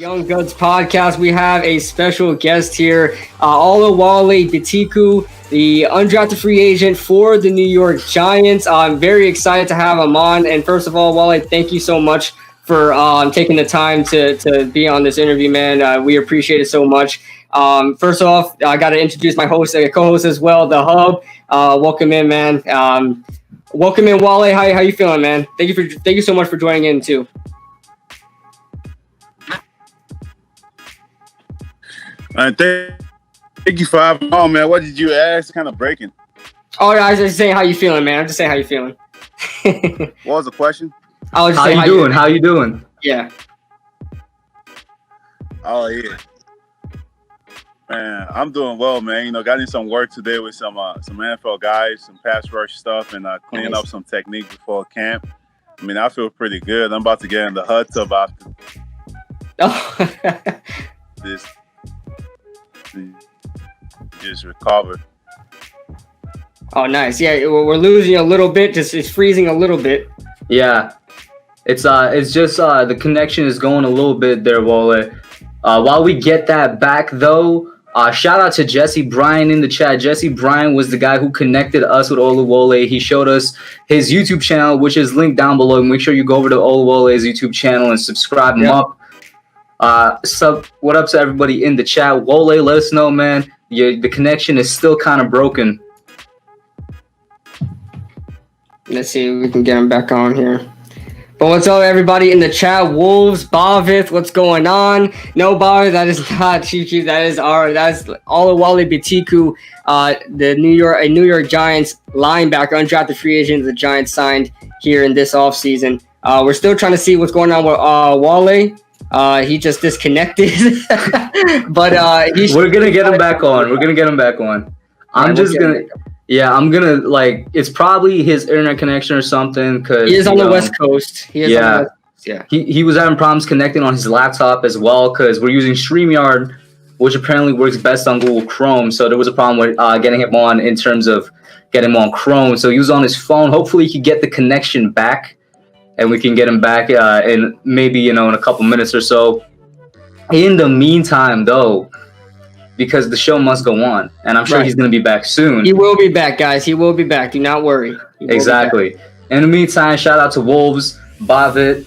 Young Guns podcast. We have a special guest here, Oluwole Betiku, the undrafted free agent for the New York Giants. I'm very excited to have him on. And first of all, Wale, thank you so much for taking the time to be on this interview, man. We appreciate it so much. First off, I got to introduce my co-host as well, the Hub. Welcome in, man. Welcome in, Wale. How you feeling, man? Thank you so much for joining in too. Thank you for having me on, man. What did you ask? Kind of breaking. Oh, I was just saying how you feeling, man. I'm just saying how you feeling. What was the question? I was just how saying you doing? How you doing? Yeah. Oh yeah, man. I'm doing well, man. You know, got in some work today with some NFL guys, some pass rush stuff, and cleaning up some technique before camp. I mean, I feel pretty good. I'm about to get in the hot tub after this. Just recover. Oh, nice. Yeah, we're losing a little bit. It's freezing a little bit. Yeah, it's just the connection is going a little bit there, Wale. While we get that back, though, shout out to Jesse Bryan in the chat. Jesse Bryan was the guy who connected us with Oluwole. He showed us his YouTube channel, which is linked down below. Make sure you go over to Oluwole's YouTube channel and subscribe him up. What up to everybody in the chat? Wole, let us know, man. The connection is still kind of broken. Let's see if we can get him back on here. But what's up, everybody in the chat? Wolves, Bavith, what's going on? No, Bavith, that is not Chief. That's Oluwole Betiku, the New York Giants linebacker, undrafted free agent the Giants signed here in this offseason. We're still trying to see what's going on with Wale. He just disconnected, but we're gonna get him back on. I'm gonna it's probably his internet connection or something, because he is on the West Coast. He was having problems connecting on his laptop as well, because we're using StreamYard, which apparently works best on Google Chrome. So there was a problem with getting him on in terms of getting him on Chrome. So he was on his phone. Hopefully he could get the connection back, and we can get him back in maybe, in a couple minutes or so. In the meantime, though, because the show must go on, and I'm sure he's going to be back soon. He will be back, guys. He will be back. Do not worry. Exactly. In the meantime, shout out to Wolves, Bavit,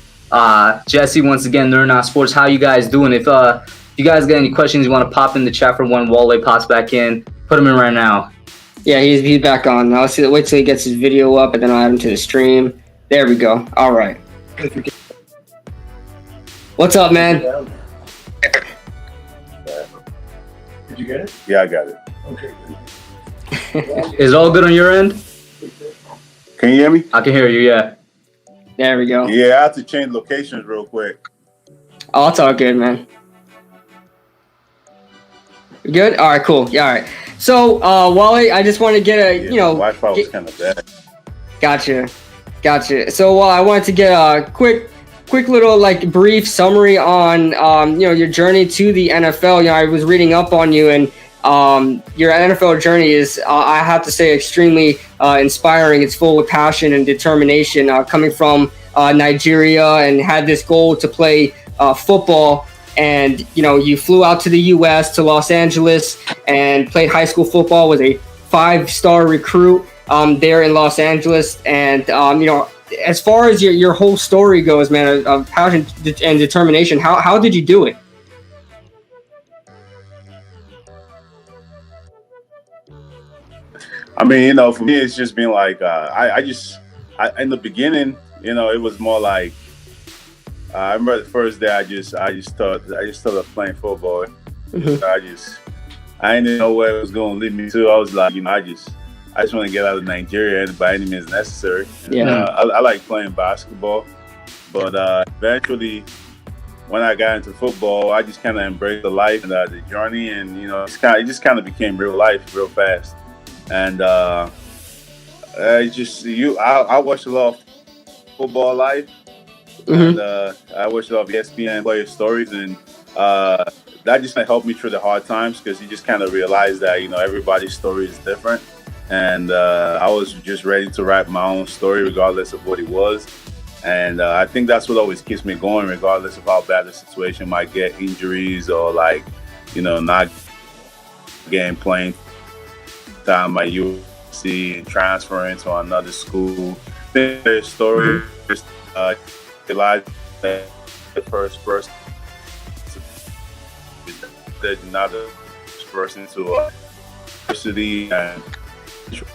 Jesse, once again, Nerd Not Sports. How you guys doing? If you guys got any questions, you want to pop in the chat for when Wale pops back in, put him in right now. Yeah, he's back on. I'll wait till he gets his video up, and then I'll add him to the stream. There we go. All right. What's up, man? Did you get it? Yeah, I got it. Okay. Is it all good on your end? Can you hear me? I can hear you, yeah. There we go. Yeah, I have to change locations real quick. Oh, it's all good, man. You good? All right, cool. Yeah, all right. So, Wale, I just want to get a, Wi-Fi was kind of bad. Gotcha. So, I wanted to get a quick little brief summary on your journey to the NFL. I was reading up on you, and your NFL journey is, I have to say, extremely inspiring. It's full of passion and determination. Coming from Nigeria, and had this goal to play football, and you flew out to the U.S. to Los Angeles and played high school football. Was a 5-star recruit there in Los Angeles, and as far as your whole story goes, man, of passion and determination, how did you do it? I mean, for me, it's just been like, in the beginning, it was more like, I remember the first day I just started playing football. Mm-hmm. I didn't know where it was going to lead me to. I was like, I just want to get out of Nigeria by any means necessary. And, I like playing basketball, but eventually, when I got into football, I just kind of embraced the life and the journey, and it just kind of became real life real fast. And I watched a lot of football live, mm-hmm. and I watched a lot of ESPN player stories, and that just helped me through the hard times, because you just kind of realize that everybody's story is different. And I was just ready to write my own story regardless of what it was. And I think that's what always keeps me going, regardless of how bad the situation might get, injuries or like, not getting playing time at USC and transferring to another school. Their story is Elijah, the first person, not the first person to university and to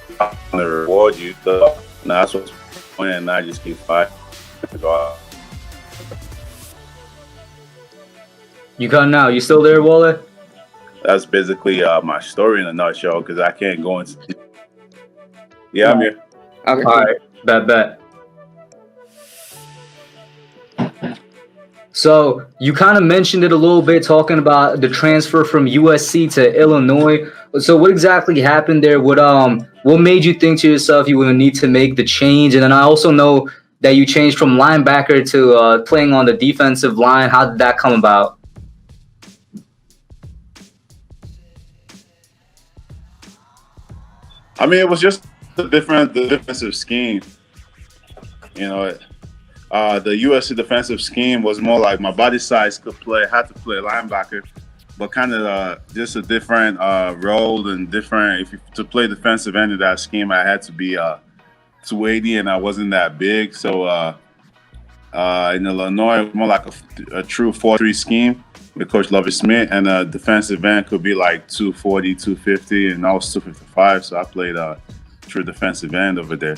reward you. So that's what's going, and I just keep fighting. You cut now. You still there, Wale? That's basically my story in a nutshell, because I can't go into. Yeah, I'm here. Okay. All right, bet. So you kind of mentioned it a little bit, talking about the transfer from USC to Illinois. So what exactly happened there? What made you think to yourself you would need to make the change? And then I also know that you changed from linebacker to playing on the defensive line. How did that come about? I mean, it was just the defensive scheme. The USC defensive scheme was more like my body size had to play linebacker, but kind of just a different role and different. To play defensive end of that scheme, I had to be 280, and I wasn't that big. So in Illinois, more like a true 4-3 scheme with Coach Lovie Smith, and a defensive end could be like 240, 250, and I was 255, so I played true defensive end over there.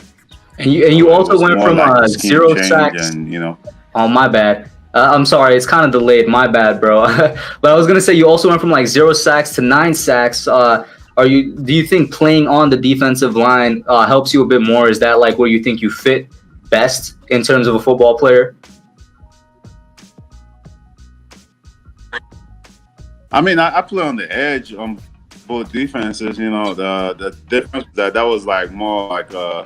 And you also went from like 0 sacks. And, Oh, my bad. I'm sorry, it's kind of delayed. My bad, bro. But I was gonna say you also went from like 0 sacks to 9 sacks. Do you think playing on the defensive line helps you a bit more? Is that like where you think you fit best in terms of a football player? I mean, I play on the edge on both defenses. The difference that was like more like a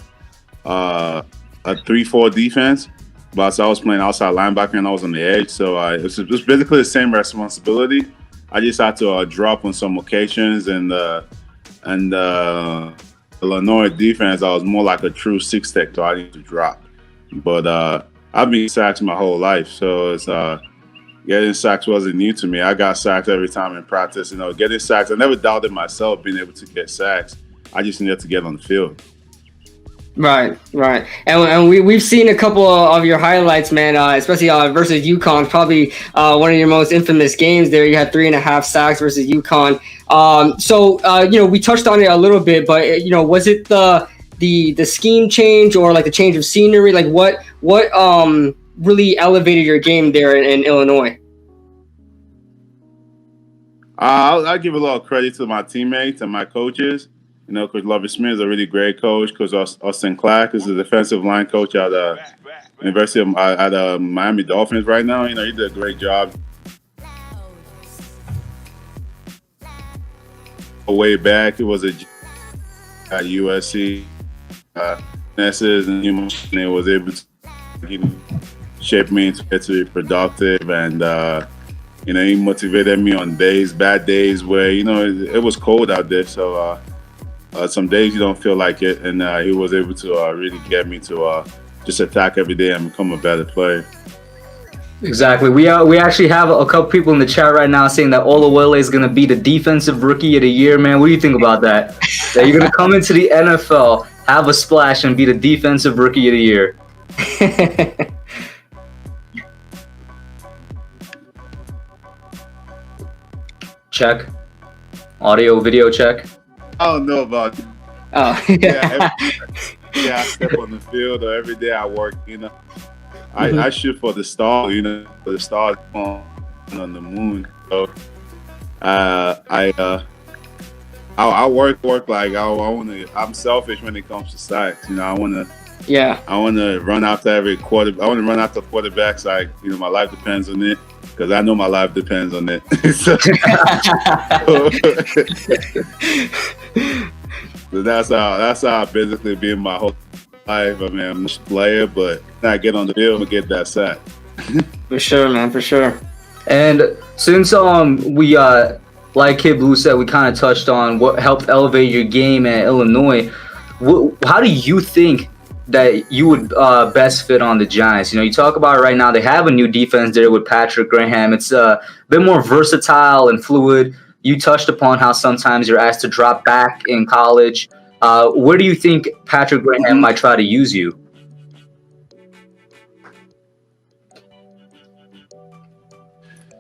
3-4 defense, but I was playing outside linebacker and I was on the edge, so it was basically the same responsibility. I just had to drop on some occasions, and Illinois defense, I was more like a true 6-tech, so I need to drop. But I've been sacked my whole life, so it's getting sacks wasn't new to me. I got sacked every time in practice. Getting sacks, I never doubted myself being able to get sacks. I just needed to get on the field. Right. And we've seen a couple of your highlights, man, especially versus UConn, probably one of your most infamous games there. You had 3.5 sacks versus UConn. We touched on it a little bit, but, was it the scheme change or like the change of scenery? Like what really elevated your game there in Illinois? I'll give a lot of credit to my teammates and my coaches. Coach Lovie Smith is a really great coach. Coach Austin Clark is the defensive line coach at University of Miami Dolphins right now. He did a great job. Way back, it was at USC. And he was able to shape me to get to be productive, and he motivated me on bad days where it was cold out there. So some days you don't feel like it, and he was able to really get me to just attack every day and become a better player. Exactly. We actually have a couple people in the chat right now saying that Oluwole is going to be the defensive rookie of the year, man. What do you think about that? That you're going to come into the NFL, have a splash, and be the defensive rookie of the year. Check. Audio, video check. I don't know about it. Oh. Yeah, I step on the field, or every day I work, I shoot for the star, the stars on the moon. So I work like I'm selfish when it comes to sacks. I want to run after every quarter. I want to run after quarterbacks. Like, my life depends on it, because I know my life depends on it. So that's how I basically been my whole life. I mean, I'm a player, but I get on the field and get that sack. For sure, man, for sure. And since we like Kid Blue said, we kind of touched on what helped elevate your game at Illinois. How do you think that you would best fit on the Giants? You know, you talk about it right now. They have a new defense there with Patrick Graham. It's a bit more versatile and fluid. You touched upon how sometimes you're asked to drop back in college. Where do you think Patrick Graham might try to use you?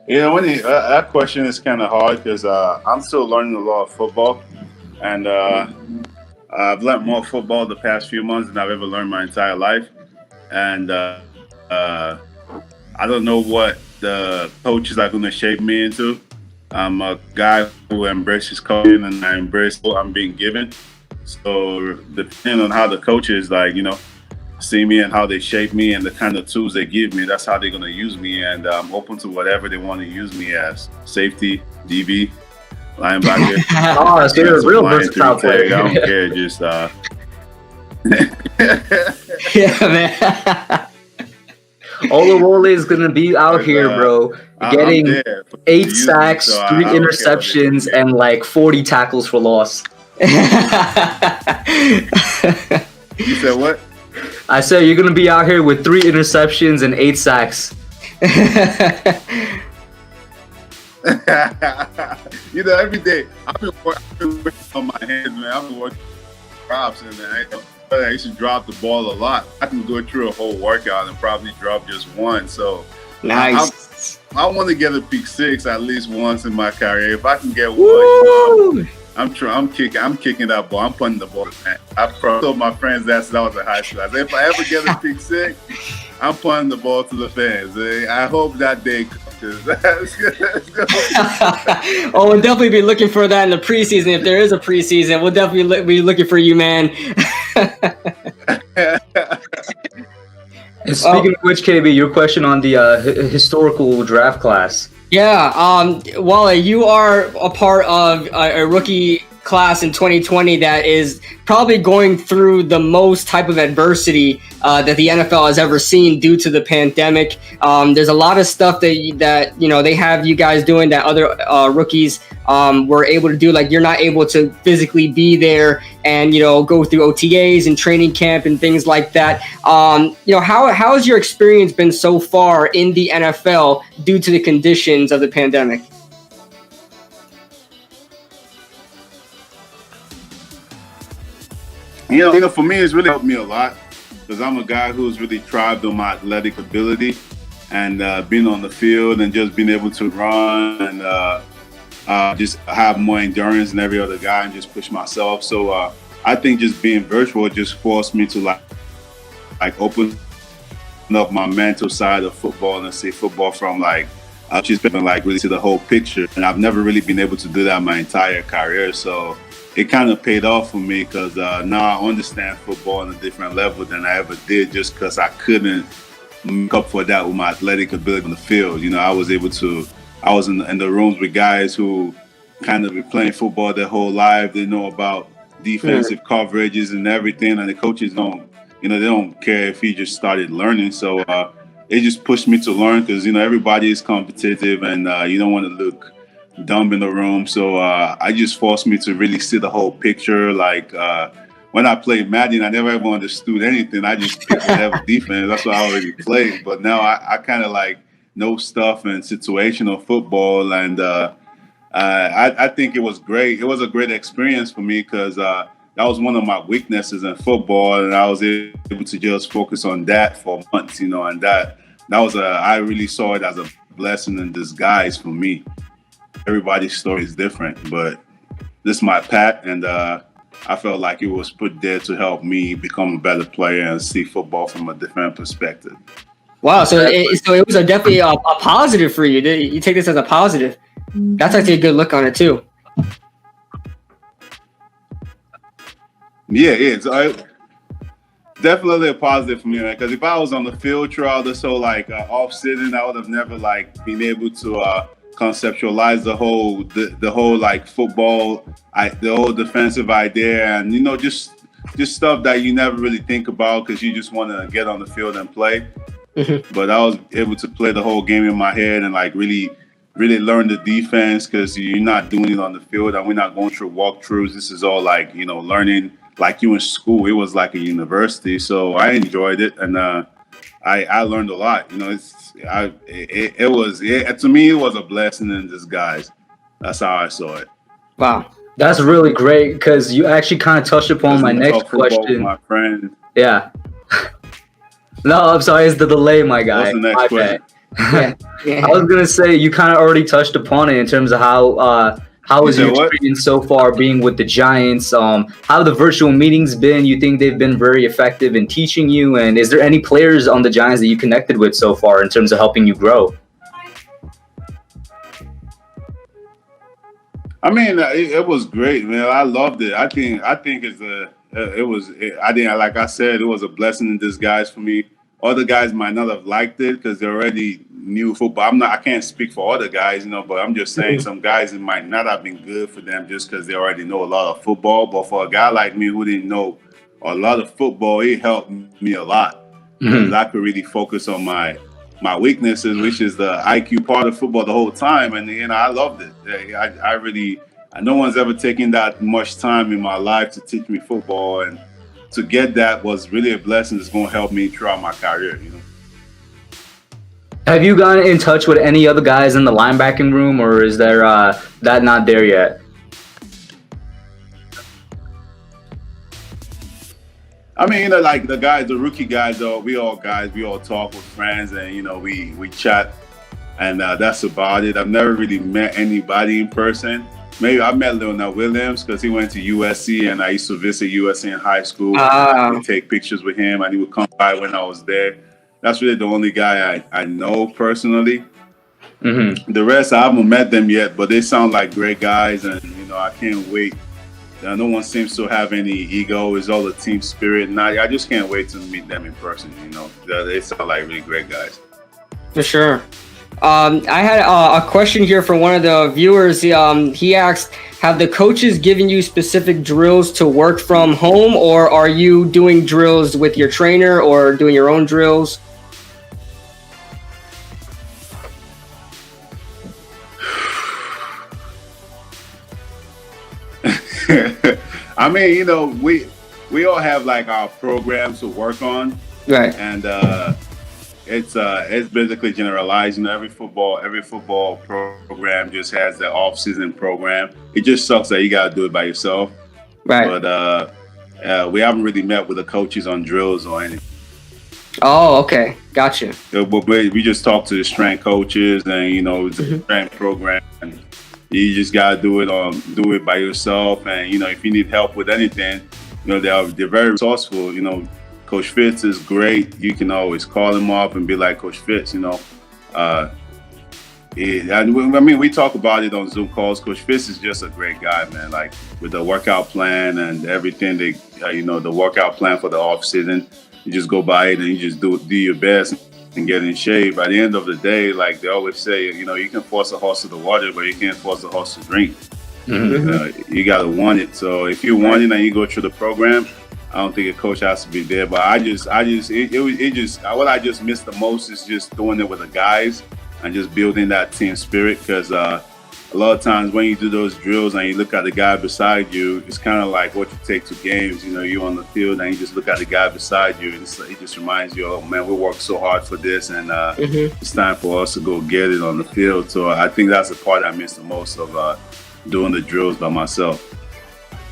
Yeah, that question is kind of hard because I'm still learning a lot of football, and I've learned more football the past few months than I've ever learned my entire life. And I don't know what the coaches are going to shape me into. I'm a guy who embraces coaching, and I embrace what I'm being given. So depending on how the coaches, see me and how they shape me and the kind of tools they give me, that's how they're going to use me. And I'm open to whatever they want to use me as: safety, DB, linebacker. Oh, so you're a real versatile player. I don't care. Just Yeah, man. Oluwole is gonna be out here, bro, getting 8 sacks, 3 interceptions, and like 40 tackles for loss. You said what? I said you're gonna be out here with 3 interceptions and 8 sacks. Every day I've been working on my hands, man. I've been working props, and I used to drop the ball a lot. I can go through a whole workout and probably drop just one. So nice. I want to get a pick 6 at least once in my career. If I can get one, I'm kicking that ball. I'm punting the ball. I've told my friends that since I was in high school. I said, if I ever get a pick 6, I'm punting the ball to the fans. I hope that day comes. Oh, we'll definitely be looking for that in the preseason. If there is a preseason, we'll definitely be looking for you, man. And speaking of which, KB, your question on the historical draft class. Yeah, Wale, you are a part of a rookie class in 2020 that is probably going through the most type of adversity that the NFL has ever seen due to the pandemic. There's a lot of stuff that they have you guys doing that other rookies were able to do. Like, you're not able to physically be there and go through OTAs and training camp and things like that. How has your experience been so far in the NFL due to the conditions of the pandemic? For me, it's really helped me a lot because I'm a guy who's really thrived on my athletic ability and being on the field and just being able to run and just have more endurance than every other guy and just push myself. So I think just being virtual just forced me to like open up my mental side of football and see football from I've just been really see the whole picture, and I've never really been able to do that my entire career. So it kind of paid off for me because now I understand football on a different level than I ever did, just because I couldn't make up for that with my athletic ability on the field. I was in the rooms with guys who kind of been playing football their whole life. They know about defensive coverages and everything, and the coaches don't care if he just started learning. So it just pushed me to learn because, everybody is competitive and you don't want to look dumb in the room. So I just forced me to really see the whole picture. When I played Madden, I never ever understood anything. I just picked whatever defense. That's what I already played. But now I kind of know stuff and situational football. And I think it was great. It was a great experience for me because that was one of my weaknesses in football. And I was able to just focus on that for months, and that was I really saw it as a blessing in disguise for me. Everybody's story is different, but this is my path, and I felt like it was put there to help me become a better player and see football from a different perspective. Wow, so it was definitely a positive for you. You take this as a positive. That's actually a good look on it too. Yeah. So definitely a positive for me, man. Because if I was on the field throughout this whole off-season, I would have never been able to conceptualize the whole football, the whole defensive idea, and just stuff that you never really think about because you just want to get on the field and play. But I was able to play the whole game in my head and really learn the defense because you're not doing it on the field and we're not going through walkthroughs. This is all learning like you in school. It was like a university, so I enjoyed it, and I learned a lot. You know, to me it was a blessing in disguise. That's how I saw it. Wow. That's really great because you actually kind of touched upon my next talk football with question. my friend. Yeah. No, I'm sorry, it's the delay, my guy. What's the next question? I was gonna say you kind of already touched upon it in terms of how was your experience so far being with the Giants? How have the virtual meetings been? You think they've been very effective in teaching you? And is there any players on the Giants that you connected with so far in terms of helping you grow? I mean, it was great, man. I loved it. I think like I said, it was a blessing in disguise for me. Other guys might not have liked it because they already knew football. I can't speak for other guys, but I'm just saying some guys, it might not have been good for them just because they already know a lot of football. But for a guy like me who didn't know a lot of football, it helped me a lot because I could really focus on my weaknesses, which is the IQ part of football the whole time. And, I loved it. No one's ever taken that much time in my life to teach me football. And to get that was really a blessing. It's going to help me throughout my career, Have you gotten in touch with any other guys in the linebacking room, or is there that not there yet? I mean, like the rookie guys, we all talk with friends, and we chat, and that's about it. I've never really met anybody in person. Maybe I met Leonard Williams because he went to USC, and I used to visit USC in high school. I would take pictures with him, and he would come by when I was there. That's really the only guy I know personally. The rest, I haven't met them yet, but they sound like great guys, and I can't wait. No one seems to have any ego. It's all a team spirit, and I just can't wait to meet them in person. They sound like really great guys. For sure. I had a question here from one of the viewers. He asked, have the coaches given you specific drills to work from home, or are you doing drills with your trainer or doing your own drills? I mean, we all have like our programs to work on, right? And it's basically generalized. Every football program just has their off-season program. It just sucks that you got to do it by yourself, right? But we haven't really met with the coaches on drills or anything. Oh, okay, gotcha. We just talk to the strength coaches, and it's a strength program. And you just gotta do it by yourself, and if you need help with anything, they're very resourceful. Coach Fitz is great. You can always call him up and be like, Coach Fitz, we talk about it on Zoom calls. Coach Fitz is just a great guy, man. Like with the workout plan and everything, the workout plan for the off season, you just go by it and you just do your best and get in shape. By the end of the day, like they always say, you can force a horse to the water, but you can't force a horse to drink. You gotta want it. So if you want it and you go through the program, I don't think a coach has to be there. But what I just miss the most is just doing it with the guys and just building that team spirit. Because a lot of times when you do those drills and you look at the guy beside you, it's kind of like what you take to games. You're on the field and you just look at the guy beside you, and it just reminds you, oh man, we worked so hard for this, and it's time for us to go get it on the field. So I think that's the part I miss the most of doing the drills by myself.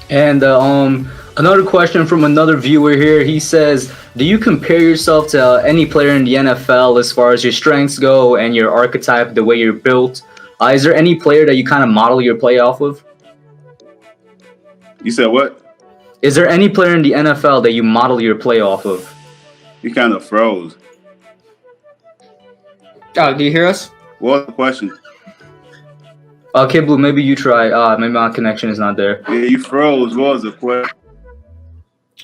And another question from another viewer here. He says, do you compare yourself to any player in the NFL as far as your strengths go and your archetype, the way you're built? Is there any player that you kind of model your play off of? You said what? Is there any player in the NFL that you model your play off of? You kind of froze. Oh, do you hear us? What's the question? Okay, Blue, maybe you try. Maybe my connection is not there. Yeah, you froze. What was the question?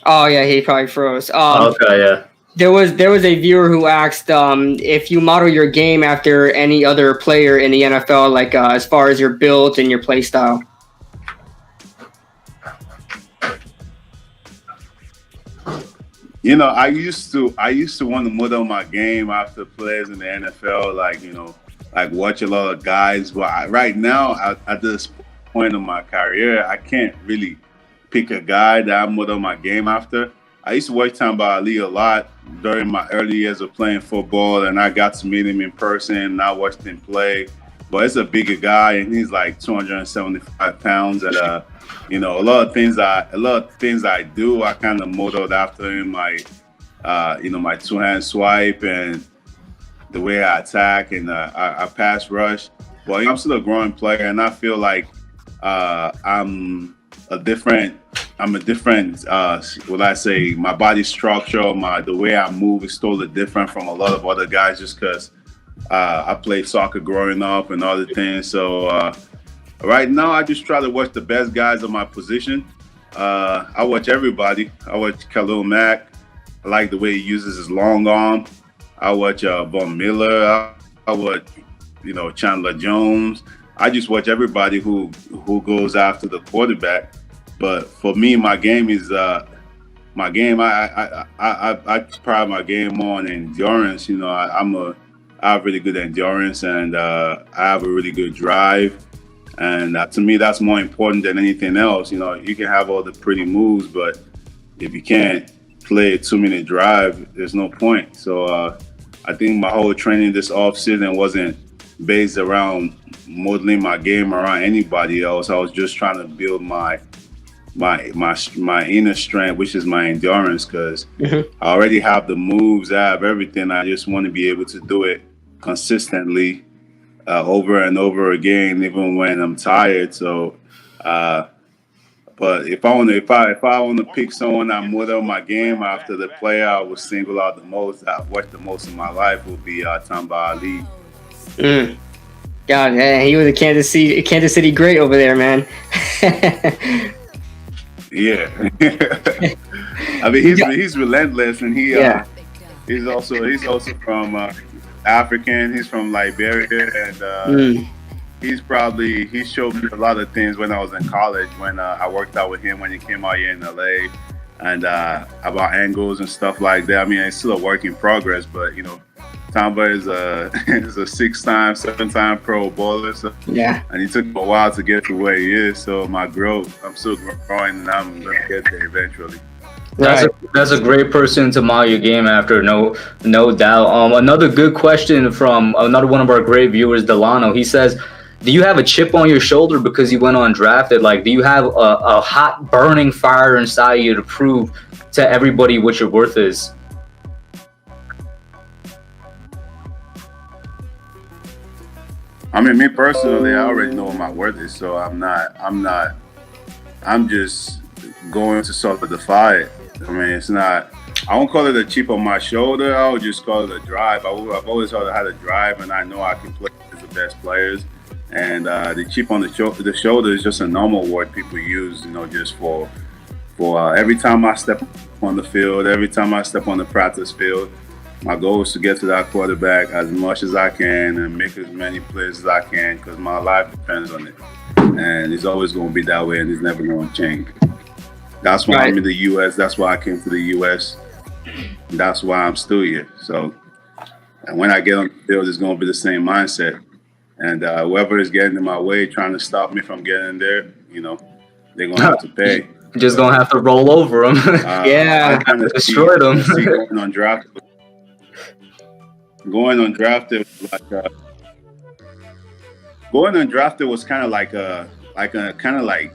Oh, yeah, he probably froze. Okay, yeah. There was a viewer who asked if you model your game after any other player in the NFL, like as far as your build and your play style. I used to want to model my game after players in the NFL, like watch a lot of guys. But right now, at this point of my career, I can't really pick a guy that I model my game after, I used to watch Tamba Ali a lot during my early years of playing football, and I got to meet him in person, and I watched him play. But it's a bigger guy, and he's like 275 pounds, and you know, a lot of things I do, I kind of modeled after him. You know, my two-hand swipe and the way I attack and I pass rush. Well, I'm still a growing player, and I feel like I'm a different. What I say, my body structure, the way I move is totally different from a lot of other guys, just because I played soccer growing up and other things. So right now, I just try to watch the best guys of my position. I watch everybody. I watch Khalil Mack. I like the way he uses his long arm. I watch Von Miller. I watch, you know, Chandler Jones. I just watch everybody who goes after the quarterback. But for me, my game is my game. I pride my game on endurance. You know, I have really good endurance, and I have a really good drive. And to me, that's more important than anything else. You know, you can have all the pretty moves, but if you can't play a 2-minute drive, there's no point. So I think my whole training this offseason wasn't based around modeling my game around anybody else. I was just trying to build my inner strength, which is my endurance, because I already have the moves, I have everything. I just want to be able to do it consistently over and over again, even when I'm tired. So but if I want to pick someone I model my game after, the player I would single out the most, I've watched the most in my life, would be Tamba Ali. God, man, he was a Kansas City great over there, man. Yeah. I mean, he's relentless, and he's also from African. He's from Liberia, and he showed me a lot of things when I was in college, when I worked out with him when he came out here in LA, and about angles and stuff like that. I mean, it's still a work in progress, but you know, Tamba is a 6-time, 7-time Pro Bowler. So, and it took a while to get to where he is. So my growth, I'm still growing, and I'm gonna get there eventually. That's a great person to model your game after, no doubt. Another good question from another one of our great viewers, Delano. He says, do you have a chip on your shoulder because you went undrafted? Like, do you have a hot burning fire inside you to prove to everybody what your worth is? I mean, me personally, I already know what my worth is, so I'm just going to solidify it. I mean, it's not, I won't call it a chip on my shoulder. I would just call it a drive. I've always had a drive, and I know I can play with the best players. And the chip on the shoulder is just a normal word people use, you know, just for every time I step on the field, every time I step on the practice field, my goal is to get to that quarterback as much as I can and make as many plays as I can, because my life depends on it. And it's always going to be that way, and it's never going to change. That's why I'm in the U.S. That's why I came to the U.S. That's why I'm still here. So, and when I get on the field, it's going to be the same mindset. And whoever is getting in my way, trying to stop me from getting there, you know, they're going to have to pay. Just going to have to roll over them. Destroy them. Going undrafted was kind of like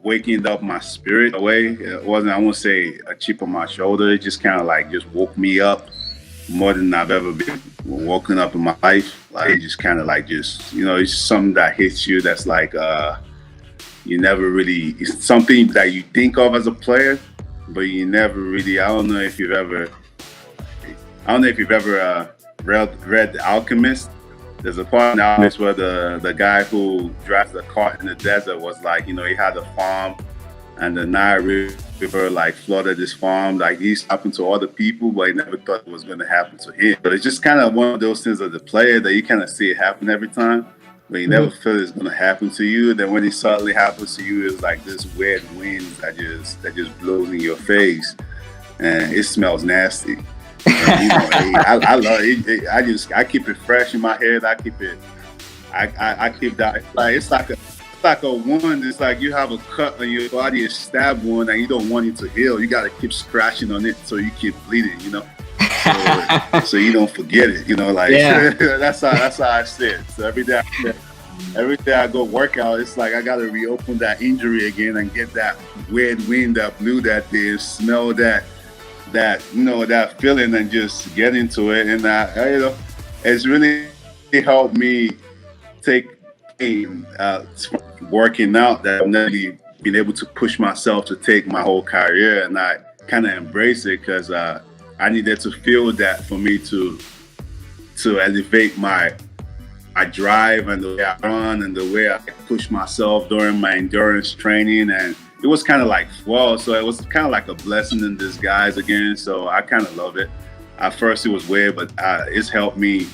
waking up my spirit away. It wasn't, I won't say a chip on my shoulder. It just kind of like just woke me up more than I've ever been woken up in my life. Like, it just kind of like just, you know, it's something that hits you that's like you never really, it's something that you think of as a player, but you never really, I don't know if you've ever read The Alchemist. There's a part in The Alchemist where the guy who drives the cart in the desert was like, you know, he had a farm, and the Nile River like flooded his farm. Like, he's happened to other people, but he never thought it was going to happen to him. But it's just kind of one of those things of the player that you kind of see it happen every time, but you never feel it's going to happen to you. Then when it suddenly happens to you, it's like this weird wind that just blows in your face, and it smells nasty. And, you know, I love it. I keep it fresh in my head. I keep that. Like, it's like like a wound. It's like you have a cut on your body, a stab wound, and you don't want it to heal. You got to keep scratching on it so you keep bleeding, you know. So you don't forget it, you know. Like that's how I see it. So every day I go work out, it's like I got to reopen that injury again and get that weird wind that blew that day, smell that feeling, and just get into it. And it's really helped me take pain working out, that I've never been able to push myself to take my whole career, and I kind of embrace it because I needed to feel that for me to elevate my drive and the way I run and the way I push myself during my endurance training. And it was kind of like, well, so it was kind of like a blessing in disguise again. So I kind of love it. At first it was weird, but it's helped me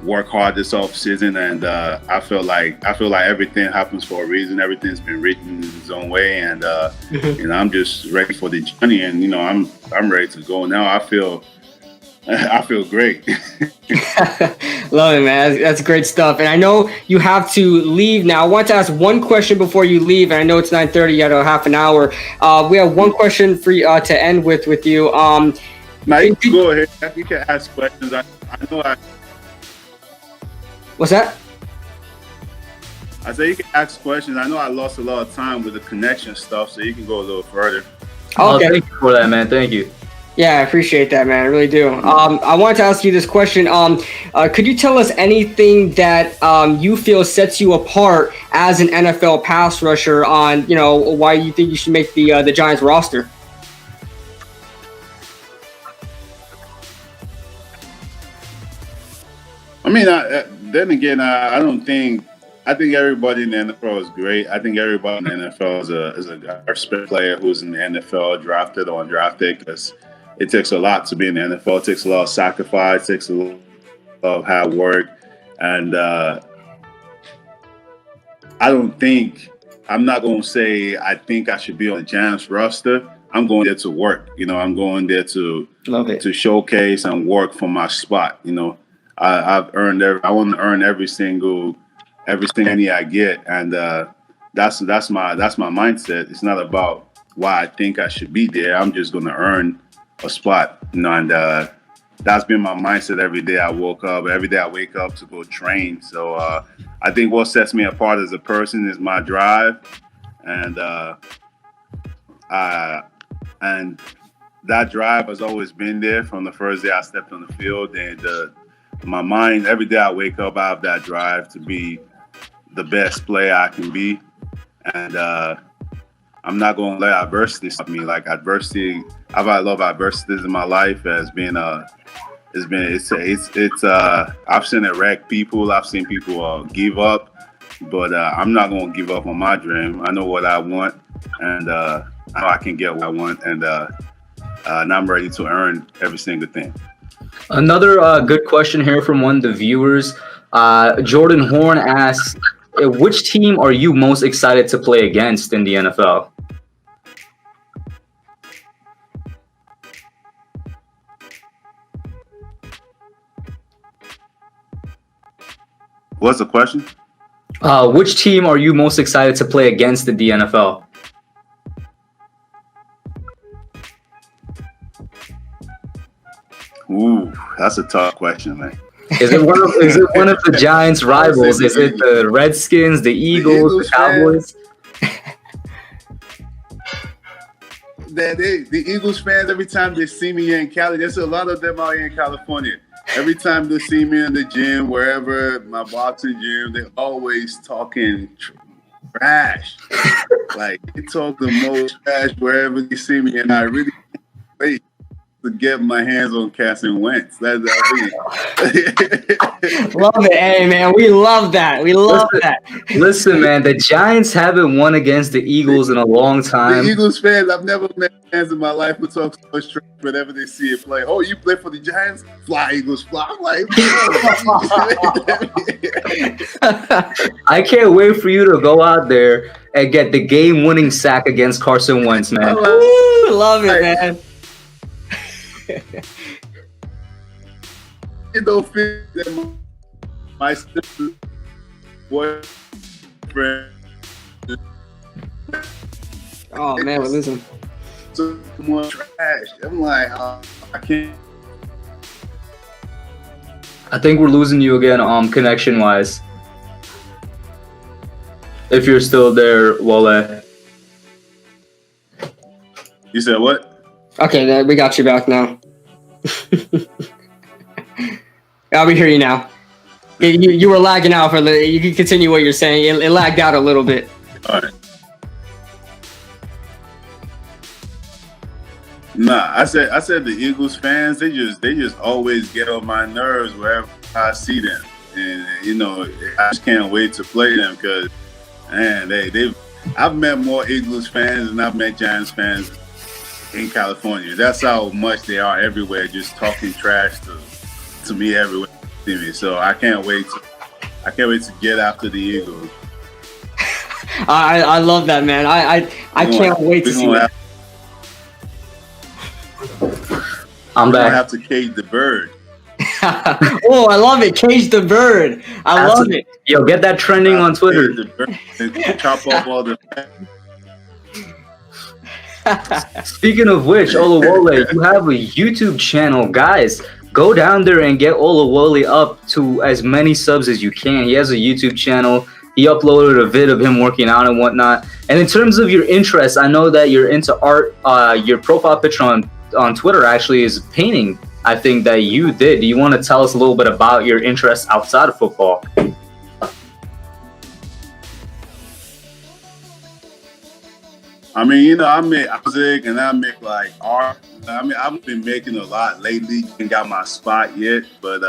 work hard this off season, and I feel like everything happens for a reason. Everything's been written in its own way, and I'm just ready for the journey, and I'm ready to go now. I feel great. Love it, man. That's great stuff. And I know you have to leave now. I want to ask one question before you leave, and I know it's 9:30. You had a half an hour. We have one question for you to end with you. Now you can go ahead. You can ask questions. I know What's that? I said you can ask questions. I know I lost a lot of time with the connection stuff, so you can go a little further. Okay. Thank you for that, man. Thank you. Yeah, I appreciate that, man. I really do. I wanted to ask you this question. Could you tell us anything that you feel sets you apart as an NFL pass rusher on, why you think you should make the Giants roster? I mean, then again, I think everybody in the NFL is great. I think everybody in the NFL is a respect player who's in the NFL, drafted or undrafted, because it takes a lot to be in the NFL. It takes a lot of sacrifice, it takes a lot of hard work. And I'm not going to say I think I should be on the Giants roster. I'm going there to work. I'm going there to showcase and work for my spot. I want to earn every single penny I get, and that's my mindset. It's not about why I think I should be there. I'm just going to earn a spot, and that's been my mindset every day I wake up to go train. So I think what sets me apart as a person is my drive, and that drive has always been there from the first day I stepped on the field. And my mind, every day I wake up, I have that drive to be the best player I can be, and I'm not going to let adversity stop me. Like adversity, I've had a lot of adversities in my life. I've seen it wreck people. I've seen people give up, but I'm not going to give up on my dream. I know what I want, and I know I can get what I want, and I'm ready to earn every single thing. Another good question here from one of the viewers. Jordan Horn asks, which team are you most excited to play against in the NFL? What's the question? Which team are you most excited to play against in the NFL? Ooh, that's a tough question, man. Is it one of the Giants' rivals? Is it the Redskins, the Eagles, the Cowboys? The Eagles fans, every time they see me here in Cali, there's a lot of them out here in California. Every time they see me in the gym, wherever, my boxing gym, they're always talking trash. Like, they talk the most trash wherever they see me, and I really can't wait to get my hands on Carson Wentz. That's Love it. Hey, man, we love that. Listen, man, the Giants haven't won against the Eagles in a long time. The Eagles fans, I've never met fans in my life who talk so much trash whenever they see it play. Oh, you play for the Giants? Fly, Eagles, fly. I'm like, I can't wait for you to go out there and get the game-winning sack against Carson Wentz, man. Woo, love it, man. It don't fit that my sister's boyfriend Oh man, we're losing. So much trash. I'm like, I can't. I think we're losing you again, connection wise. If you're still there, Wole. You said what? Okay, we got you back now. We hear you now. You were lagging out for the. You can continue what you're saying. It lagged out a little bit. All right. Nah, I said the Eagles fans, they just always get on my nerves wherever I see them, and I just can't wait to play them because, man, I've met more Eagles fans than I've met Giants fans in California. That's how much they are everywhere, just talking trash to me everywhere. So I can't wait to get after the Eagles. I love that, man. I can't wait to see that. I'm back. I have to cage the bird. Oh, I love it. Cage the bird. I love it. Yo, get that trending on Twitter. The bird and chop off all the. Speaking of which, Oluwole, you have a YouTube channel, guys. Go down there and get Oluwole up to as many subs as you can. He has a YouTube channel. He uploaded a vid of him working out and whatnot. And in terms of your interests, I know that you're into art. Your profile picture on Twitter actually is painting. I think that you did. Do you want to tell us a little bit about your interests outside of football? I mean, I make music and I make like art. I mean, I've been making a lot lately. Ain't got my spot yet, but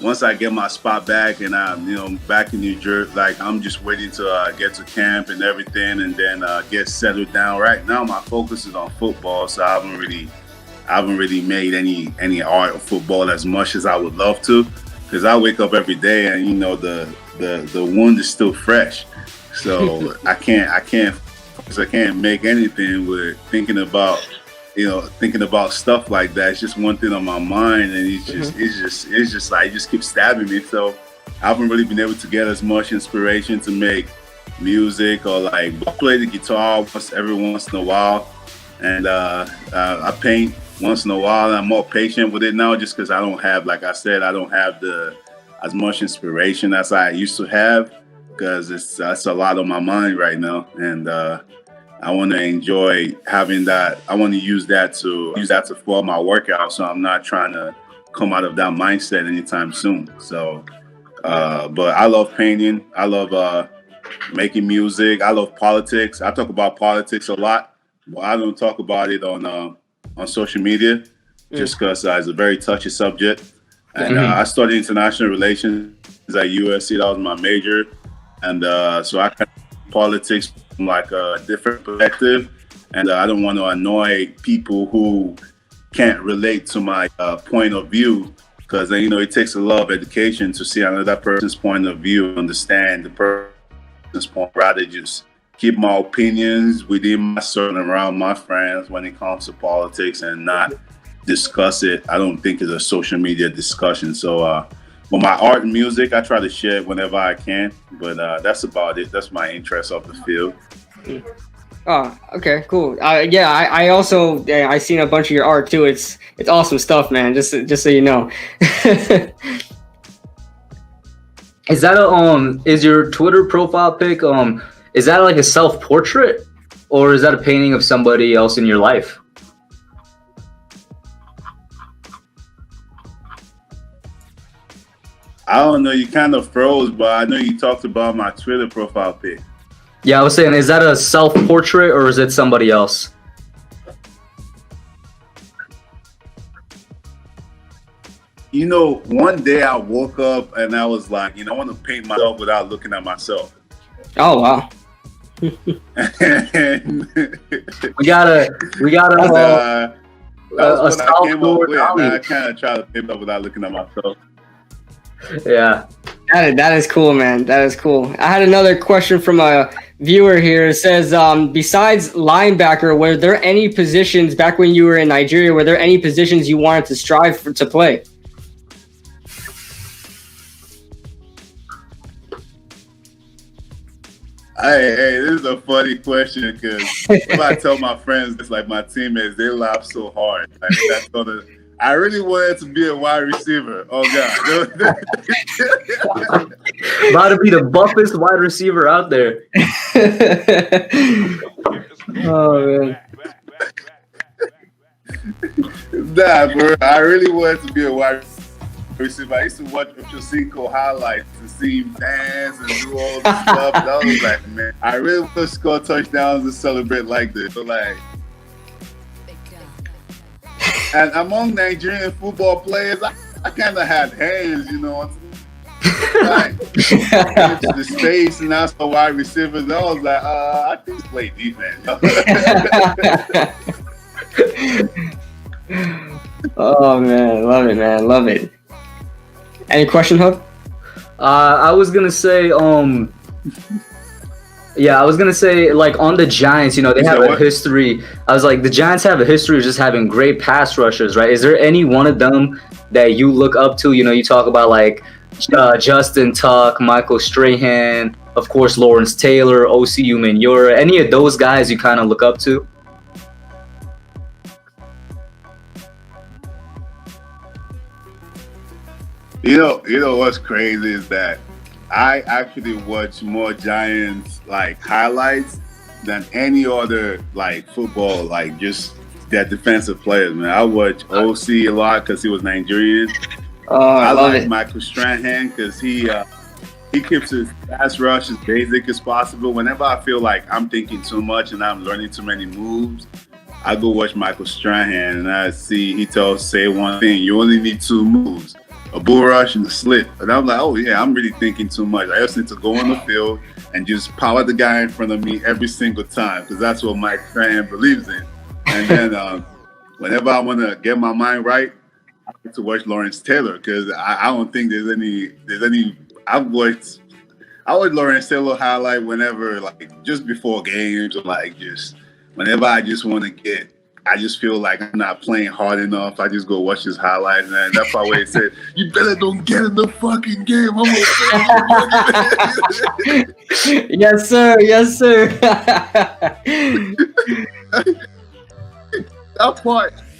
once I get my spot back and I'm, back in New Jersey, like I'm just waiting to get to camp and everything, and then get settled down. Right now, my focus is on football, so I haven't really made any art or football as much as I would love to, because I wake up every day and the wound is still fresh, so I can't make anything with thinking about stuff like that. It's just one thing on my mind, and it's just like it just keeps stabbing me. So I haven't really been able to get as much inspiration to make music, or like I play the guitar every once in a while, and I paint once in a while. And I'm more patient with it now, just because I don't have, like I said, I don't have as much inspiration as I used to have, because that's a lot on my mind right now, and I want to enjoy having that. I want to use that to fuel my workout, so I'm not trying to come out of that mindset anytime soon. So, but I love painting. I love making music. I love politics. I talk about politics a lot, but I don't talk about it on social media, just because it's a very touchy subject. And I studied international relations at USC. That was my major, and so I kind of politics from like a different perspective, and I don't want to annoy people who can't relate to my point of view, because it takes a lot of education to see another person's point of view, understand the person's point, rather just keep my opinions within my circle around my friends when it comes to politics, and not discuss it. I don't think it's a social media discussion. So but my art and music, I try to share it whenever I can, but that's about it. That's my interest off the field. Oh, okay, cool. I also I seen a bunch of your art too. It's awesome stuff, man. Just so you know. Is that is your Twitter profile pic is that like a self-portrait, or is that a painting of somebody else in your life? I don't know, you kind of froze, but I know you talked about my Twitter profile pic. Yeah, I was saying, is that a self-portrait or is it somebody else? One day I woke up and I was like, I want to paint myself without looking at myself. Oh, wow. we gotta that's what I came up with. I kind of try to paint up without looking at myself. Yeah. That is cool, man. That is cool. I had another question from a viewer here. It says, besides linebacker, were there any positions back when you were in Nigeria, were there any positions you wanted to strive to play? Hey, this is a funny question because if I tell my friends, it's like my teammates, they laugh so hard. Like that's gonna. I really wanted to be a wide receiver. Oh God! About to be the buffest wide receiver out there. Oh man. Nah, bro. I really wanted to be a wide receiver. I used to watch Cinco highlights to see him dance and do all this stuff. And I was like, man, I really want to score touchdowns and celebrate like this. So like, and among Nigerian football players, I kind of had hands, you know. Like, to the States and that's the wide receivers. I was like, I can play defense. Oh man, love it, man, love it. Any question, Hub? I was gonna say, yeah, I was gonna say, like, on the Giants, you know, they have a history. I was like, the Giants have a history of just having great pass rushers, right? Is there any one of them that you look up to? You know, you talk about like Justin Tuck, Michael Strahan, of course, Lawrence Taylor, O.C. Umenyiora. Any of those guys you kind of look up to? You know what's crazy is that I actually watch more Giants like highlights than any other like football, like just their defensive players, man. I watch OC a lot because he was Nigerian. I love like it. Michael Strahan because he keeps his pass rush as basic as possible. Whenever I feel like I'm thinking too much and I'm learning too many moves, I go watch Michael Strahan and I see he say one thing: you only need 2 moves. A bull rush and a slit. And I'm like, oh yeah, I'm really thinking too much. I just need to go on the field and just power the guy in front of me every single time because that's what Mike Tran believes in. And then whenever I want to get my mind right, I like to watch Lawrence Taylor because I don't think there's any. I watch Lawrence Taylor highlight whenever, like just before games or like just whenever I just want to get. I just feel like I'm not playing hard enough. I just go watch his highlights, and that's why he said, "You better don't get in the fucking game." I'm gonna Yes, sir. Yes, sir.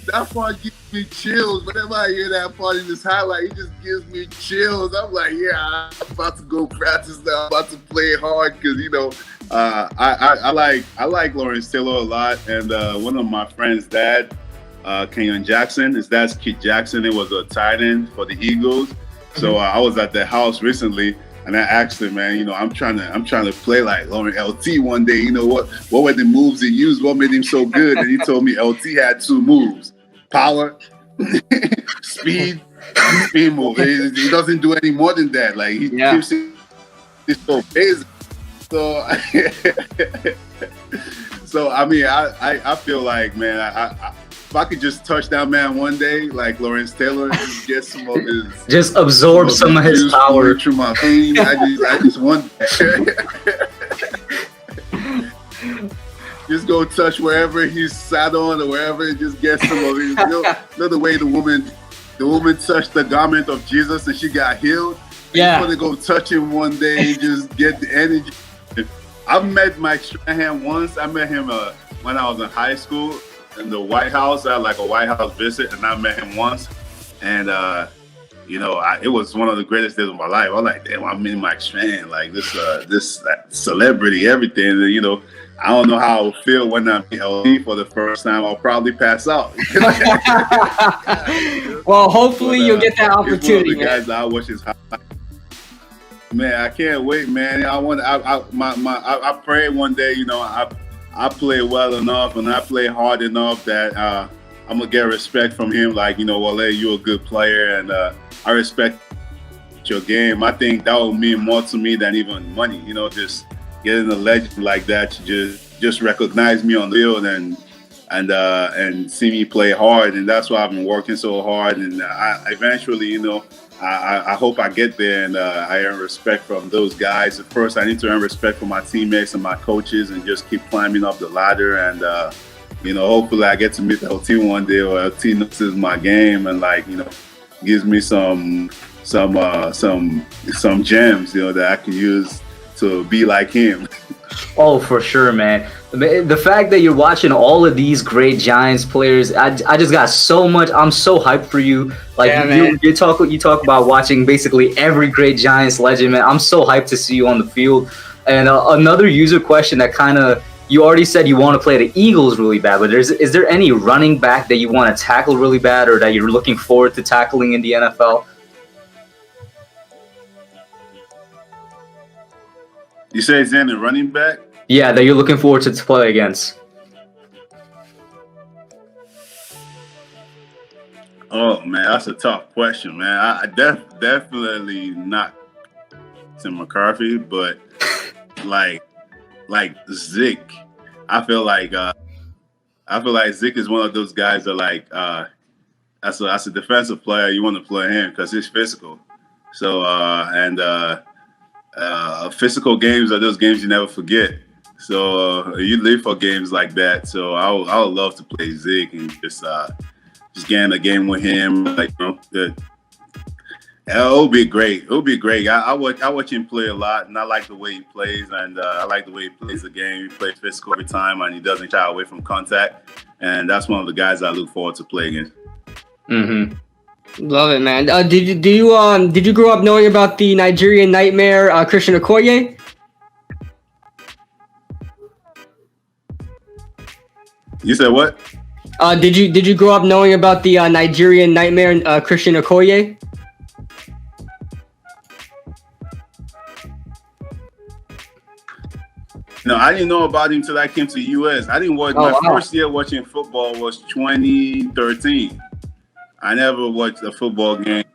That part gives me chills. Whenever I hear that part in this highlight, it just gives me chills. I'm like, yeah, I'm about to go practice now. I'm about to play hard because you know. I like Lawrence Taylor a lot, and one of my friend's dad, Kenyon Jackson, his dad's Kid Jackson. It was a tight end for the Eagles. So I was at their house recently, and I asked him, man, you know, I'm trying to play like Lawrence LT one day. You know what were the moves he used? What made him so good? And he told me LT had 2 moves: power, speed move. He doesn't do any more than that. Like he keeps it so basic. So I mean, I feel like, man, if I could just touch that man one day, like Lawrence Taylor, just get some of his, just absorb some of his power through my veins. I just want just go touch wherever he's sat on or wherever, and just get some of his. You know the way the woman touched the garment of Jesus and she got healed. Yeah, I want to go touch him one day and just get the energy. I've met Mike Strahan once. I met him when I was in high school in the White House. I had like a White House visit, and I met him once. And you know, it was one of the greatest days of my life. I was like, damn, I'm meeting Mike Strahan, like this celebrity, everything. And, you know, I don't know how I would feel when I meet LT for the first time. I'll probably pass out. Well, hopefully you'll get that opportunity. The guys that I watch his highlights. Man, I can't wait, man. I pray one day, you know, I play well enough and I play hard enough that I'm gonna get respect from him. Like, you know, Wale, you're a good player, and I respect your game. I think that will mean more to me than even money. You know, just getting a legend like that to just recognize me on the field and see me play hard, and that's why I've been working so hard. And I eventually, you know, I hope I get there and I earn respect from those guys. At first, I need to earn respect from my teammates and my coaches and just keep climbing up the ladder. And, you know, hopefully I get to meet LT one day, or LT notices my game and, like, you know, gives me some gems, you know, that I can use to be like him. Oh, for sure, man. The fact that you're watching all of these great Giants players, I just got so much. I'm so hyped for you. Like you talk about watching basically every great Giants legend, man. I'm so hyped to see you on the field. And another user question that kind of, you already said you want to play the Eagles really bad, but is there any running back that you want to tackle really bad, or that you're looking forward to tackling in the NFL? You say it's in the running back? Yeah, that you're looking forward to play against. Oh man, that's a tough question, man. I definitely not Tim McCarthy, but like Zeke, I feel like Zeke is one of those guys that like as a defensive player, you want to play him because he's physical. So physical games are those games you never forget. So you live for games like that. So I would love to play Zeke and just get in a game with him. Like, you know, it'll be great. It'll be great. I watch him play a lot, and I like the way he plays, and I like the way he plays the game. He plays physical every time, and he doesn't shy away from contact. And that's one of the guys I look forward to play against. Mm-hmm. Love it, man. Did you grow up knowing about the Nigerian Nightmare, Christian Okoye? You said what? Did you grow up knowing about the Nigerian Nightmare, Christian Okoye? No, I didn't know about him until I came to the U.S. I didn't watch. First year watching football was 2013. I never watched a football game.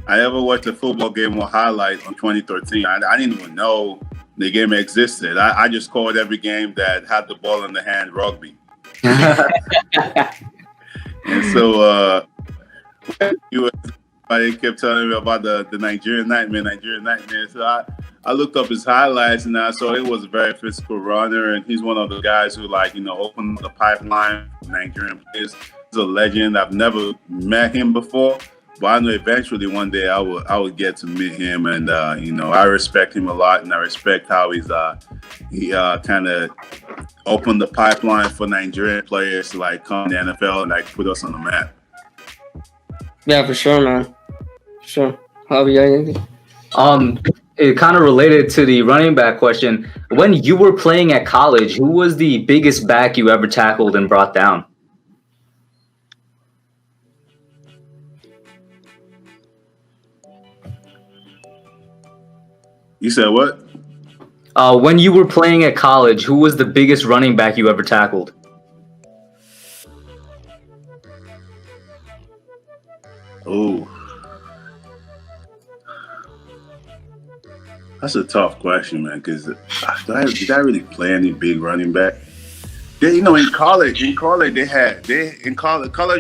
I ever watched a football game or highlight on 2013. I didn't even know the game existed. I just called every game that had the ball in the hand rugby. And so they kept telling me about the Nigerian Nightmare. So I looked up his highlights and I saw he was a very physical runner, and he's one of the guys who opened the pipeline for Nigerian players. He's a legend. I've never met him before, but I know eventually one day I would get to meet him, and I respect him a lot, and I respect how he kind of opened the pipeline for Nigerian players to come to the NFL and put us on the map. Yeah, for sure, man. Sure. How are you? It kind of related to the running back question. When you were playing at college, who was the biggest back you ever tackled and brought down? You said what? When you were playing at college, who was the biggest running back you ever tackled? Oh, that's a tough question, man. Because did I really play any big running back? In college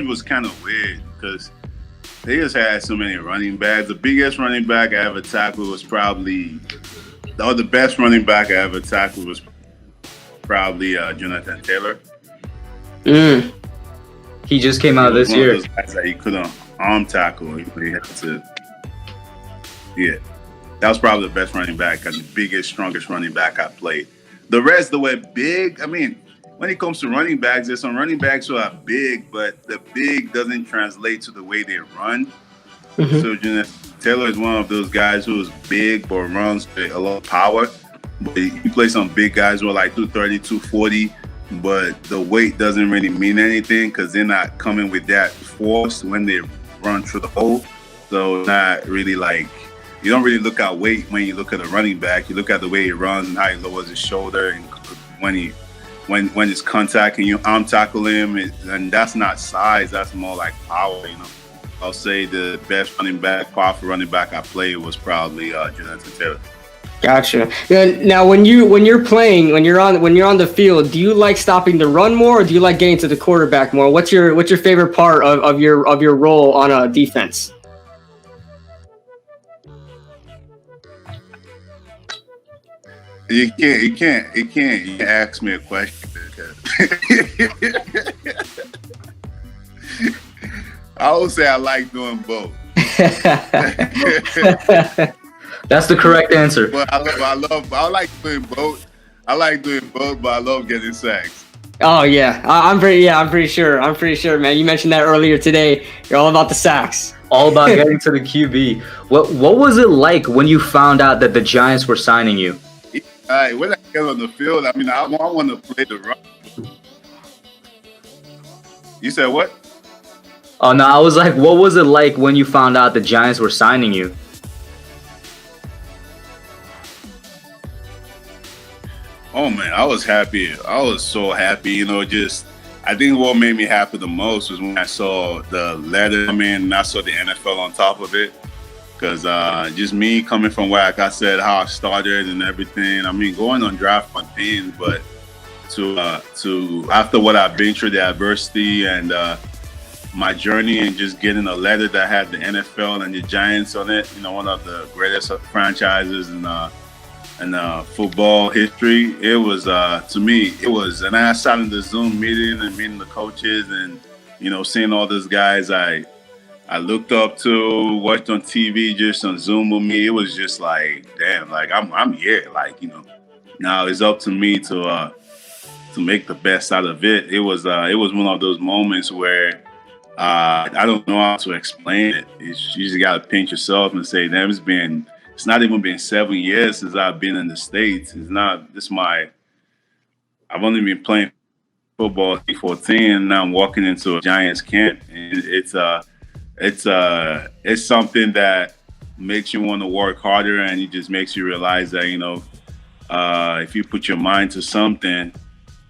was kind of weird because they just had so many running backs. The biggest running back I ever tackled was probably, or the best running back I ever tackled was probably Jonathan Taylor. He just came out this year. Those guys that he couldn't arm tackle. He had to. Yeah, that was probably the best running back and the biggest, strongest running back I played. The rest, they were big. I mean, when it comes to running backs, there's some running backs who are big, but the big doesn't translate to the way they run. Mm-hmm. So Jonathan Taylor is one of those guys who is big but runs with a lot of power. But you play some big guys who are 230, 240, but the weight doesn't really mean anything because they're not coming with that force when they run through the hole. So not really you don't really look at weight when you look at a running back. You look at the way he runs and how he lowers his shoulder, and when it's contact and you arm tackle him, and that's not size, that's more like power. I'll say the best powerful running back I played was probably Jonathan Taylor. Gotcha. Now, when you're on the field, do you like stopping the run more, or do you like getting to the quarterback more? What's your favorite part of your role on a defense? You can't ask me a question because I would say I like doing both. That's the correct answer. But I like doing both. I like doing both, but I love getting sacks. Oh yeah, I'm pretty sure, man. You mentioned that earlier today. You're all about the sacks. All about getting to the QB. What was it like when you found out that the Giants were signing you? When I get on the field, I mean, I want to play the run. You said what? Oh no, I was like, what was it like when you found out the Giants were signing you? Oh man, I was happy. I was so happy. You know, I think what made me happy the most was when I saw the letter come in and I saw the NFL on top of it. Because just me coming from where, like I said, how I started and everything. I mean, going on draft one thing, but to after what I've been through, the adversity and my journey, and just getting a letter that had the NFL and the Giants on it, you know, one of the greatest franchises in football history. It was to me, it was, and I sat in the Zoom meeting and meeting the coaches, and you know, seeing all those guys I looked up to, watched on TV, just on Zoom with me. It was just like, damn, like I'm here, like, you know. Now it's up to me to make the best out of it. It was one of those moments where I don't know how to explain it. You just gotta pinch yourself and say, damn, it's not even been 7 years since I've been in the States. I've only been playing football at 14, and now I'm walking into a Giants camp, and it's something that makes you want to work harder, and it just makes you realize that, you know, if you put your mind to something,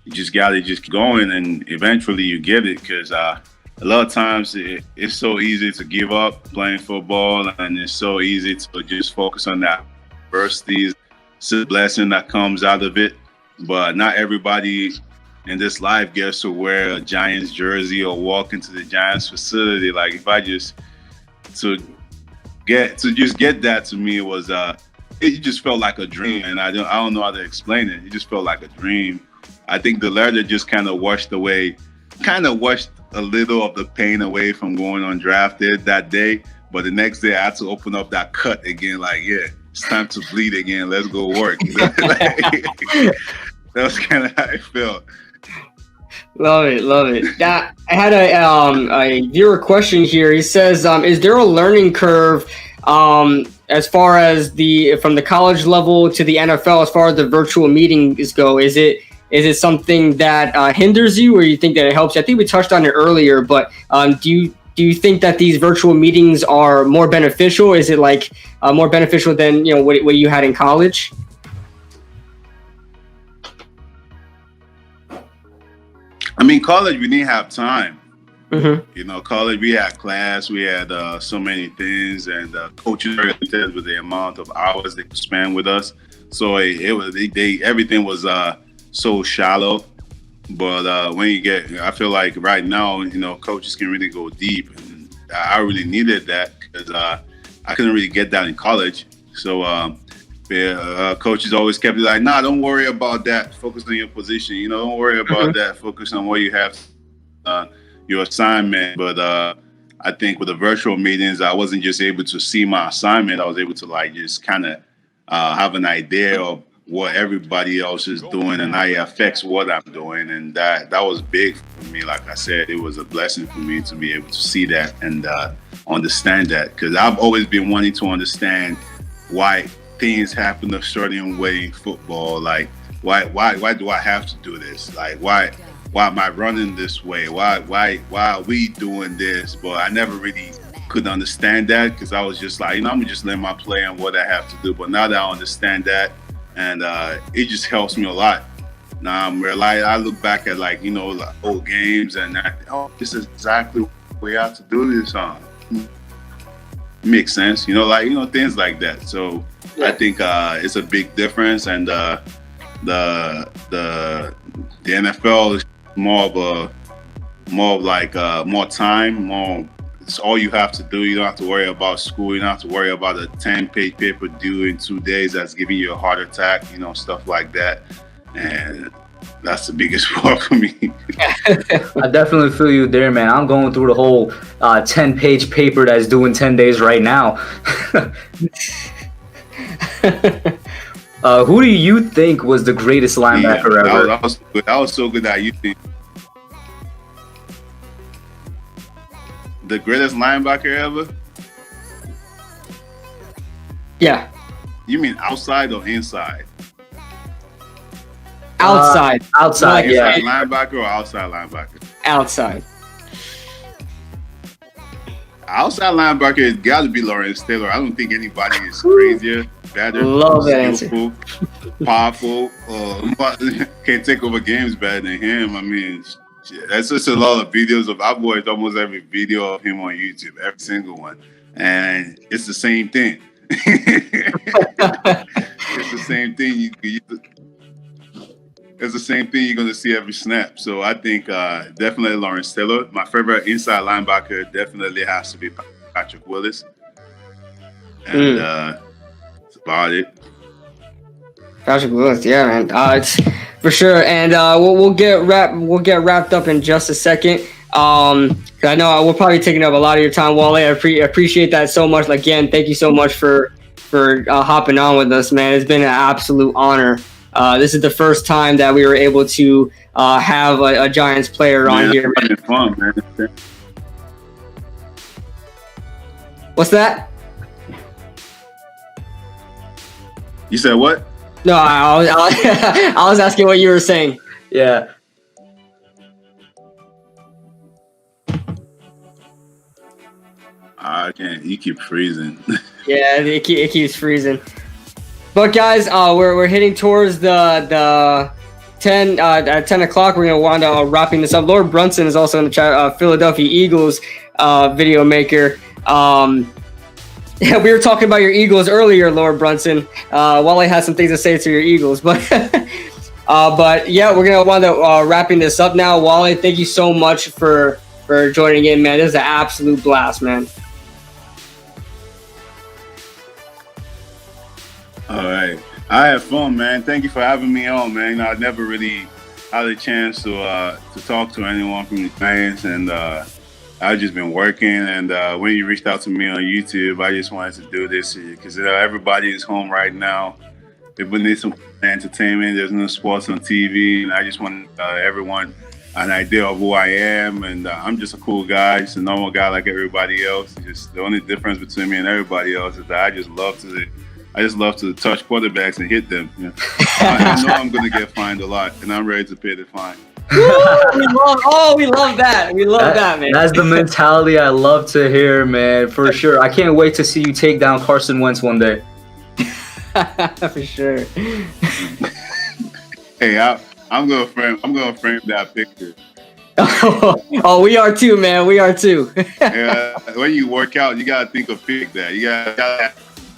you just gotta just keep going, and eventually you get it. Because a lot of times it's so easy to give up playing football, and it's so easy to just focus on that adversity. It's a blessing that comes out of it, but not everybody in this life gets to wear a Giants jersey or walk into the Giants facility. Like, if I just get that, to me, it was it just felt like a dream, and I don't know how to explain it. It just felt like a dream. I think the letter just kind of washed a little of the pain away from going undrafted that day. But the next day I had to open up that cut again, like, yeah, it's time to bleed again. Let's go work. That was kind of how I felt. Love it. I had a viewer question here. He says, is there a learning curve as far as from the college level to the NFL, as far as the virtual meetings go? Is it something that hinders you, or you think that it helps you? I think we touched on it earlier, but do you think that these virtual meetings are more beneficial? Is it like more beneficial than, you know, what you had in college? I mean, college, we didn't have time. Mm-hmm. You know, college, we had class, we had so many things, and coaches were limited with the amount of hours they could spend with us. So everything was so shallow. But I feel like right now, you know, coaches can really go deep, and I really needed that because I couldn't really get that in college. So coaches always kept it like, nah, don't worry about that. Focus on your position. You know, don't worry about that. Focus on what you have, your assignment. But I think with the virtual meetings, I wasn't just able to see my assignment. I was able to like just kind of have an idea of what everybody else is doing and how it affects what I'm doing. And that was big for me. Like I said, it was a blessing for me to be able to see that and understand that. Because I've always been wanting to understand why things happen a certain way in football. Like, why do I have to do this? Like, why am I running this way? Why are we doing this? But I never really could understand that because I was just like, you know, I'm gonna just let my play on what I have to do. But now that I understand that, and it just helps me a lot. Now I look back at, like, you know, like old games, and this is exactly what we have to do this on. Makes sense, you know, like, you know, things like that. So yeah. I think it's a big difference, and the NFL is more time. It's all you have to do. You don't have to worry about school. You don't have to worry about a 10-page paper due in 2 days that's giving you a heart attack, you know, stuff like that. And that's the biggest part for me. I definitely feel you there, man. I'm going through the whole 10-page paper that's due in 10 days right now. Who do you think was the greatest linebacker ever? That was good. That was so good that you think the greatest linebacker ever. Yeah. You mean outside or inside? Outside. Outside, Like, yeah. Inside linebacker or outside linebacker? Outside. Outside linebacker has got to be Lawrence Taylor. I don't think anybody is crazier, better, Love that skillful, powerful, can take over games better than him. I mean, that's just a lot of videos of. I've watched almost every video of him on YouTube, every single one, and it's the same thing. It's the same thing. It's the same thing you're going to see every snap. So I think definitely Lawrence Taylor. My favorite inside linebacker definitely has to be Patrick Willis. And that's about it. Patrick Willis, yeah, man. It's for sure. And we'll get wrapped up in just a second. I know we're probably taking up a lot of your time, Wale. I appreciate that so much. Again, thank you so much for hopping on with us, man. It's been an absolute honor. This is the first time that we were able to have a Giants player on here. Man. Fun, man. What's that? You said what? No, I was asking what you were saying. Yeah. I can't. You keep freezing. Yeah, it keeps freezing. But guys, we're heading towards the 10 at 10 o'clock. We're gonna wind up wrapping this up. Lord Brunson is also in the chat. Philadelphia Eagles video maker. Yeah, we were talking about your Eagles earlier, Lord Brunson. Wale has some things to say to your Eagles, but yeah, we're gonna wind up wrapping this up now. Wale, thank you so much for joining in, man. This is an absolute blast, man. All right. I had fun, man. Thank you for having me on, man. You know, I never really had a chance to talk to anyone from the Giants, and I've just been working. And when you reached out to me on YouTube, I just wanted to do this because everybody is home right now. People need some entertainment. There's no sports on TV, and I just want everyone an idea of who I am. And I'm just a cool guy, just a normal guy like everybody else. Just the only difference between me and everybody else is that I just love to touch quarterbacks and hit them. You know? I know I'm going to get fined a lot, and I'm ready to pay the fine. we love that. We love that, man. That's the mentality I love to hear, man, for sure. I can't wait to see you take down Carson Wentz one day. For sure. Hey, I'm gonna frame that picture. Oh, we are too, man. We are too. When you work out, you gotta think of that.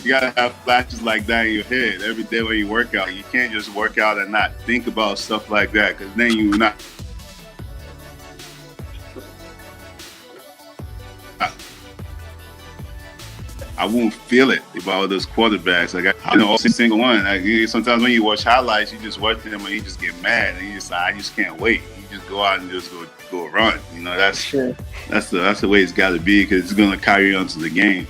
You gotta have flashes like that in your head every day when you work out. You can't just work out and not think about stuff like that, because then you're not. I won't feel it about those quarterbacks. Like I know every single one. Like, sometimes when you watch highlights, you just watch them and you just get mad, and you just I just can't wait. You just go out and just go run. You know, that's the way it's got to be, because it's gonna carry on to the game.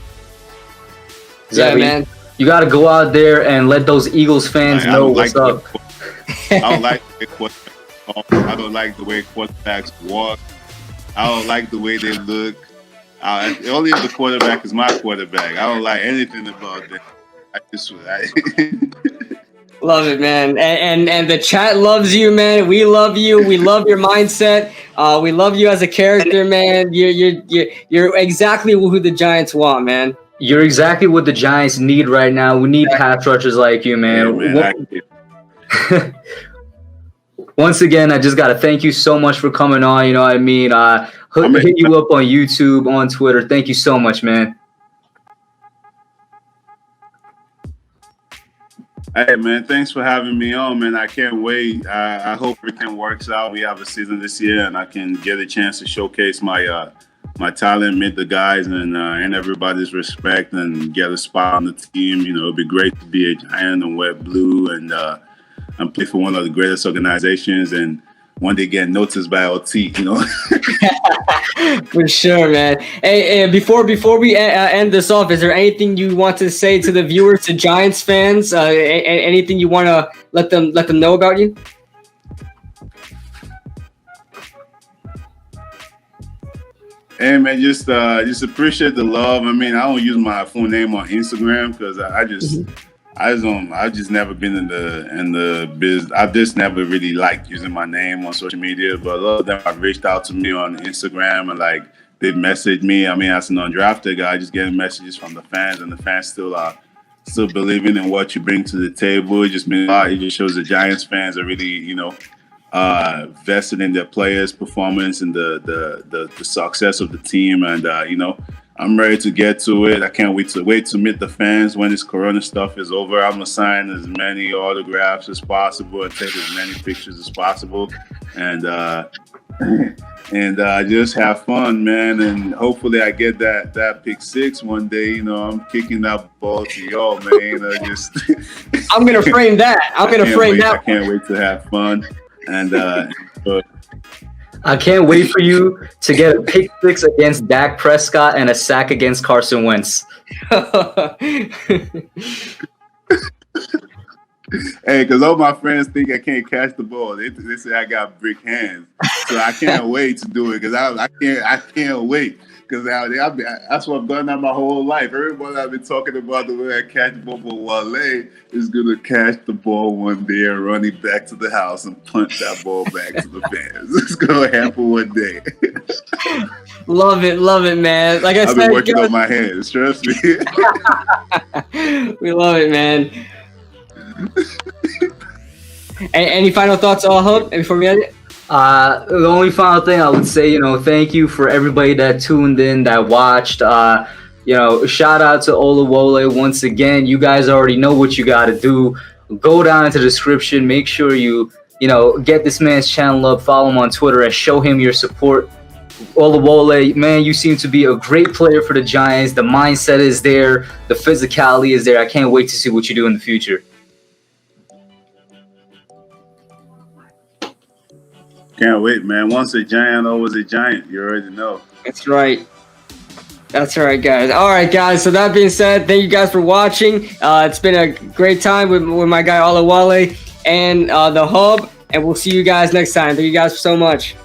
Exactly. Yeah, man. You got to go out there and let those Eagles fans know what's up. I don't like the way quarterbacks walk. I don't like the way they look. Only if the quarterback is my quarterback. I don't like anything about that. Love it, man. And the chat loves you, man. We love you. We love your mindset. We love you as a character, man. You're exactly who the Giants want, man. You're exactly what the Giants need right now. We need pass rushers like you, man. Yeah, man. Once again, I just got to thank you so much for coming on. You know what I mean? Hit you up on YouTube, on Twitter. Thank you so much, man. Hey, man, thanks for having me on, man. I can't wait. I hope everything works out. We have a season this year, and I can get a chance to showcase my talent, meet the guys, and everybody's respect, and get a spot on the team. You know, it'd be great to be a Giant and wear blue and play for one of the greatest organizations. And when they get noticed by OT, you know. For sure, man. Hey, before we end this off, is there anything you want to say to the viewers, to Giants fans? Anything you want to let them know about you? Hey man, just appreciate the love. I mean, I don't use my full name on Instagram because I've just never been in the biz. I've just never really liked using my name on social media. But a lot of them have reached out to me on Instagram and like they've messaged me. I mean, as an undrafted guy, just getting messages from the fans, and the fans still believing in what you bring to the table. It just means it just shows the Giants fans are really, you know, vested in their players' performance and the success of the team. And you know, I'm ready to get to it. I can't wait to meet the fans when this Corona stuff is over. I'm gonna sign as many autographs as possible and take as many pictures as possible, and just have fun, man. And hopefully, I get that pick 6 one day. You know, I'm kicking that ball to y'all, man. I'm gonna frame that. I can't wait to have fun. And I can't wait for you to get a pick 6 against Dak Prescott and a sack against Carson Wentz. Hey, because all my friends think I can't catch the ball. They say I got brick hands, so I can't wait to do it. Because I can't wait. Because that's what I've done now my whole life. Everybody I've been talking about the way I catch the ball, but Wale is gonna catch the ball one day and run it back to the house and punch that ball back to the fans. It's gonna happen one day. Love it, man. Like I said, I've been working on my hands. Trust me. We love it, man. Any final thoughts, Hub, before we end it? The only final thing I would say, you know, thank you for everybody that tuned in, that watched. You know, shout out to Oluwole once again. You guys already know what you got to do. Go down into the description. Make sure you know, get this man's channel up. Follow him on Twitter and show him your support. Oluwole, man, you seem to be a great player for the Giants. The mindset is there. The physicality is there. I can't wait to see what you do in the future. Can't wait, man. Once a Giant, always a Giant. You already know. That's right. That's right, guys. All right, guys. So that being said, thank you guys for watching. It's been a great time with my guy Oluwole and the Hub, and we'll see you guys next time. Thank you guys so much.